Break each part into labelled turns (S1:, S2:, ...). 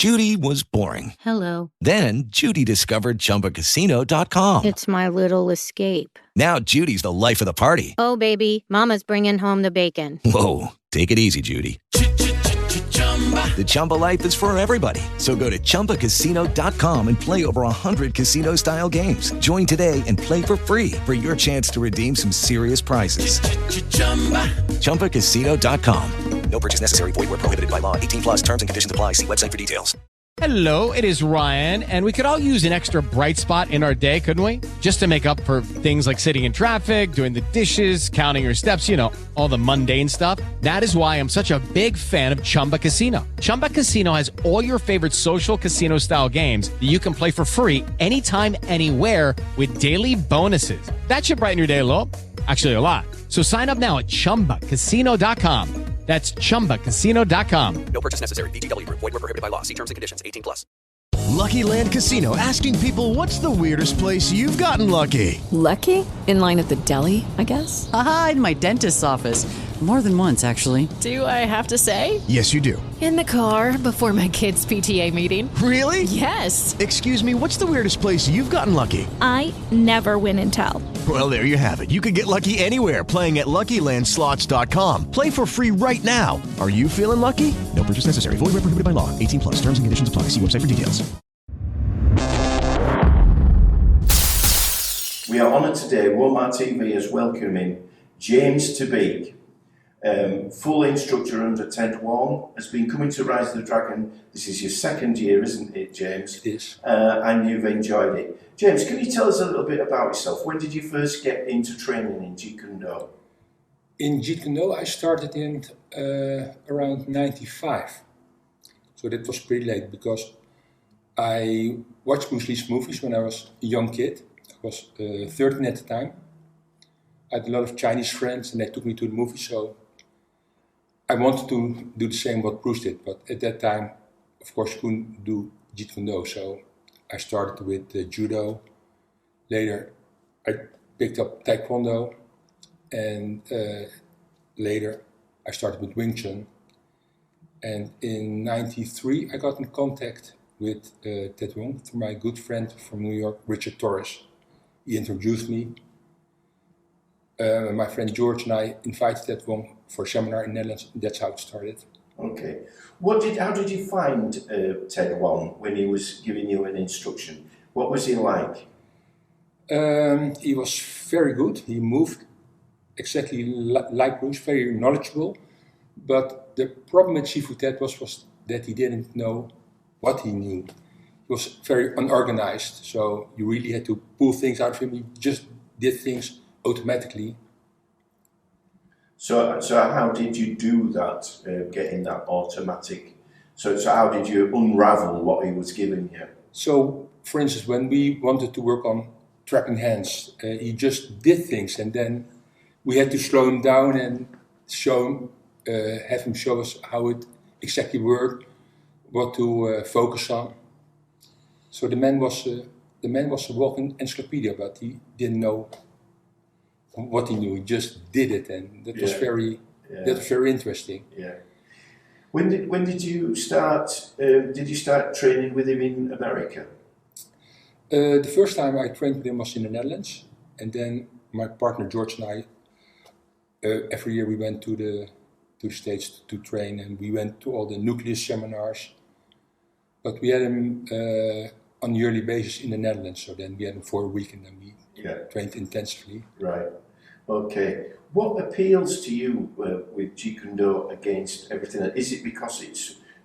S1: Judy was boring.
S2: Hello.
S1: Then Judy discovered ChumbaCasino.com.
S2: It's my little escape.
S1: Now Judy's the life of the party.
S2: Oh, baby, mama's bringing home the bacon.
S1: Whoa, take it easy, Judy. The Chumba life is for everybody. So go to ChumbaCasino.com and play over 100 casino-style games. Join today and play for free for your chance to redeem some serious prizes. ChumbaCasino.com. No purchase necessary. Void where prohibited by law. 18 plus terms and conditions apply. See website for details.
S3: Hello, it is Ryan, and we could all use an extra bright spot in our day, couldn't we? Just to make up for things like sitting in traffic, doing the dishes, counting your steps, you know, all the mundane stuff. That is why I'm such a big fan of Chumba Casino. Chumba Casino has all your favorite social casino-style games that you can play for free anytime, anywhere with daily bonuses. That should brighten your day a little. Actually, a lot. So sign up now at ChumbaCasino.com. That's ChumbaCasino.com.
S1: No purchase necessary. VGW Group. Void where prohibited by law. See terms and conditions. 18 plus.
S4: Lucky Land Casino, asking people, what's the weirdest place you've gotten lucky?
S5: Lucky? In line at the deli, I guess?
S6: Aha, in my dentist's office. More than once, actually.
S5: Do I have to say?
S4: Yes, you do.
S5: In the car before my kids' PTA meeting.
S4: Really?
S5: Yes.
S4: Excuse me, what's the weirdest place you've gotten lucky?
S7: I never win and tell.
S4: Well, there you have it. You can get lucky anywhere, playing at LuckyLandSlots.com. Play for free right now. Are you feeling lucky? No purchase necessary. Void where prohibited by law. 18 plus. Terms and conditions apply. See website for details.
S8: We are honoured today, Walmart TV is welcoming James Ter Beek, full instructor under Ted Wong, has been coming to Rise of the Dragon. This is your second year, isn't it, James?
S9: It is.
S8: And you've enjoyed it. James, can you tell us a little bit about yourself? When did you first get into training in Jeet Kune Do?
S9: In Jeet Kune Do, I started in around 95. So that was pretty late because I watched Bruce Lee's movies when I was a young kid. I was 13 at the time. I had a lot of Chinese friends and they took me to the movies, so I wanted to do the same what Bruce did, but at that time, of course, you couldn't do Jeet Kune Do, so I started with judo. Later, I picked up Taekwondo, and later I started with Wing Chun. And in '93, I got in contact with Ted Wong through my good friend from New York, Richard Torres. He introduced me. My friend George and I invited Ted Wong for a seminar in the Netherlands. That's how it started.
S8: Okay. How did you find Ted Wong when he was giving you an instruction? What was he like?
S9: He was very good. He moved exactly like Bruce, very knowledgeable. But the problem with Shifu Ted was that he didn't know what he knew. He was very unorganized, so you really had to pull things out of him. He just did things automatically.
S8: So how did you do that, getting that automatic? So how did you unravel what he was giving you?
S9: So, for instance, when we wanted to work on trapping hands, he just did things, and then we had to slow him down and show him, have him show us how it exactly worked, what to focus on. So the man was a walking encyclopedia, but he didn't know what he knew. He just did it, and that was very interesting.
S8: Yeah. When did you start? Did you start training with him in America?
S9: The first time I trained with him was in the Netherlands, and then my partner George and I, every year we went to the States to train, and we went to all the nucleus seminars. But we had him on a yearly basis in the Netherlands, so then we had him for a week, and then we trained intensively.
S8: Right. Okay. What appeals to you with Jeet Kune Do against everything? Is it because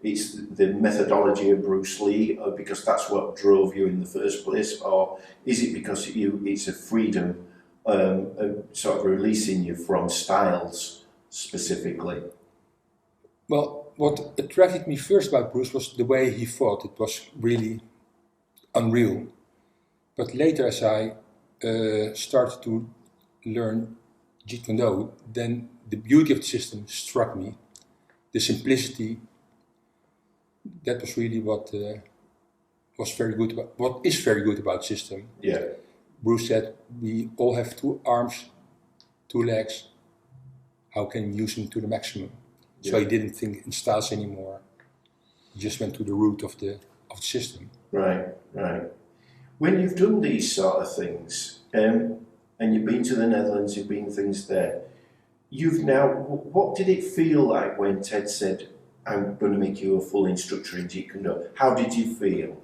S8: it's the methodology of Bruce Lee, or because that's what drove you in the first place, or is it because it's a freedom, sort of releasing you from styles specifically?
S9: Well, what attracted me first about Bruce was the way he fought. It was really unreal. But later, as I started to learn Jeet Kune Do, then the beauty of the system struck me. The simplicity, that was really what is very good about the system.
S8: Yeah.
S9: Bruce said, we all have 2 arms, 2 legs. How can you use them to the maximum? So he didn't think in styles anymore. He just went to the root of the system.
S8: Right. When you've done these sort of things, and you've been to the Netherlands, you've been things there, what did it feel like when Ted said, I'm going to make you a full instructor in Jeet Kune Do? How did you feel?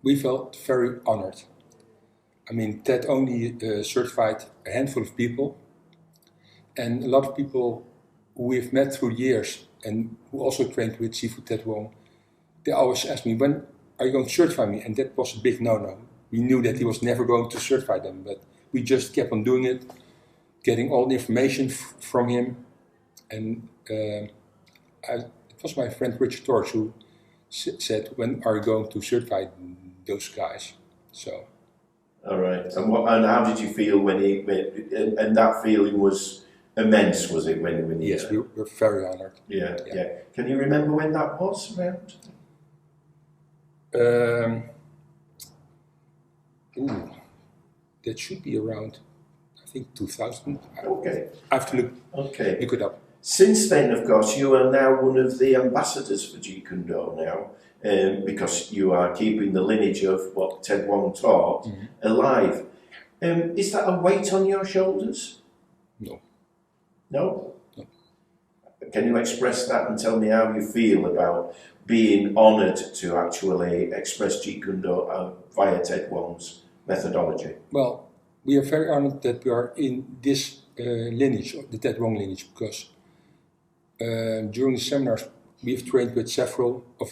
S9: We felt very honored. I mean, Ted only certified a handful of people, and a lot of people who we've met through years and who also trained with Sifu Ted Wong, they always ask me, when are you going to certify me? And that was a big no-no. We knew that he was never going to certify them, but we just kept on doing it, getting all the information from him. And it was my friend Richard Torch who said, when are you going to certify those guys? So.
S8: All right. And how did you feel when and that feeling was immense, was it? When
S9: yes, we were very honored.
S8: Yeah. Can you remember when that was around?
S9: That should be around, I think, 2000.
S8: Okay.
S9: I have to look it up.
S8: Since then, of course, you are now one of the ambassadors for Jeet Kune Do now, because you are keeping the lineage of what Ted Wong taught alive. Is that a weight on your shoulders?
S9: No.
S8: No? No. Can you express that and tell me how you feel about being honoured to actually express Jeet Kune Do via Ted Wong's methodology?
S9: Well, we are very honoured that we are in this lineage, the Ted Wong lineage, because during the seminars we have trained with several of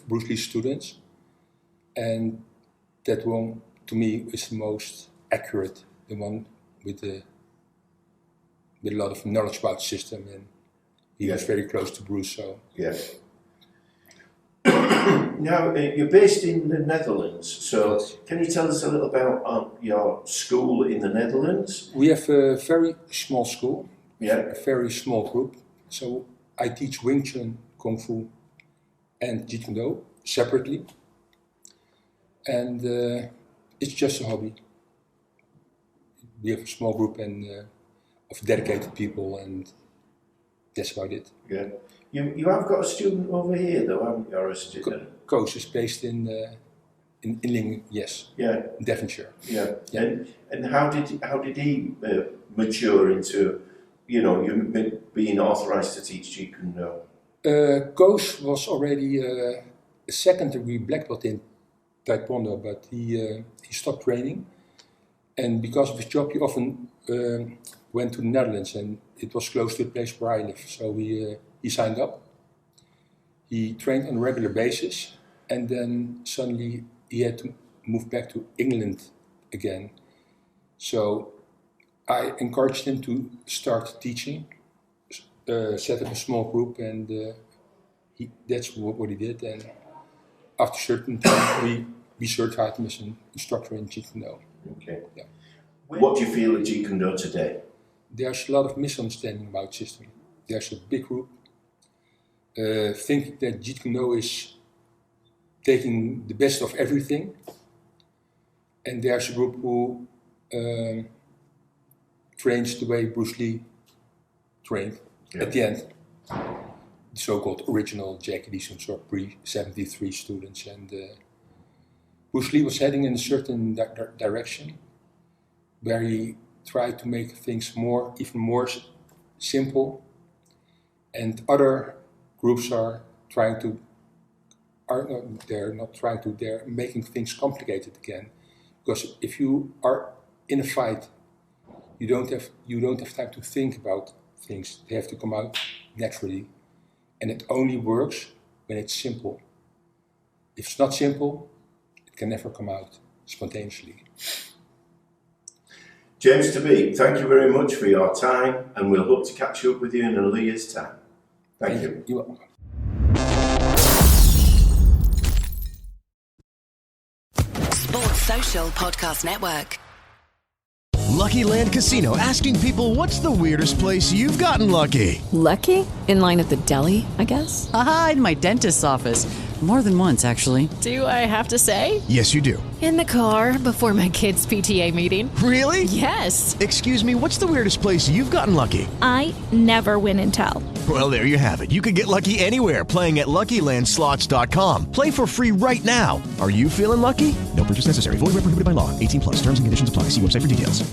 S9: Bruce Lee's students, and Ted Wong to me is the most accurate, the one with a lot of knowledge about the system, and he was very close to Bruce. So
S8: yes. Now you're based in the Netherlands, so can you tell us a little about your school in the Netherlands?
S9: We have a very small school,
S8: a
S9: very small group. So I teach Wing Chun, Kung Fu, and Jeet Kune Do separately, and it's just a hobby. We have a small group and of dedicated people, and that's about it.
S8: Yeah. You have got a student over here, though, haven't you? Or a student?
S9: Koos is based in Lingen, yes.
S8: Yeah.
S9: Devonshire.
S8: Yeah. And how did he mature into, you being authorised to teach Jeet Kune Do?
S9: Koos was already a second-degree black belt in Taekwondo, but he stopped training, and because of his job, he often went to the Netherlands, and it was close to the place where I live, so he signed up. He trained on a regular basis, and then suddenly he had to move back to England again. So I encouraged him to start teaching, set up a small group, and that's what he did. And after a certain time, we certified him as an instructor in Jeet Kune Do.
S8: Okay.
S9: Yeah.
S8: What do you feel of Jeet Kune Do today?
S9: There's a lot of misunderstanding about the system. There's a big group thinking that Jeet Kune Do is taking the best of everything, and there's a group who trains the way Bruce Lee trained at the end. The so-called original JKD students or pre-73 students, and Bruce Lee was heading in a certain direction where he tried to make things even more simple, and other groups they're making things complicated again. Because if you are in a fight, you don't have time to think about things. They have to come out naturally, and it only works when it's simple. If it's not simple, it can never come out spontaneously.
S8: James Ter Beek, thank you very much for your time, and we'll hope to catch up with you in another year's time. Thank you.
S9: You're welcome.
S10: Sports Social Podcast Network.
S4: Lucky Land Casino, asking people, what's the weirdest place you've gotten lucky?
S5: Lucky? In line at the deli, I guess?
S6: Aha, in my dentist's office. More than once, actually.
S5: Do I have to say?
S4: Yes, you do.
S5: In the car before my kids' PTA meeting.
S4: Really?
S5: Yes.
S4: Excuse me, what's the weirdest place you've gotten lucky?
S7: I never win and tell.
S4: Well, there you have it. You can get lucky anywhere, playing at LuckyLandSlots.com. Play for free right now. Are you feeling lucky? No purchase necessary. Void where prohibited by law. 18 plus. Terms and conditions apply. See website for details.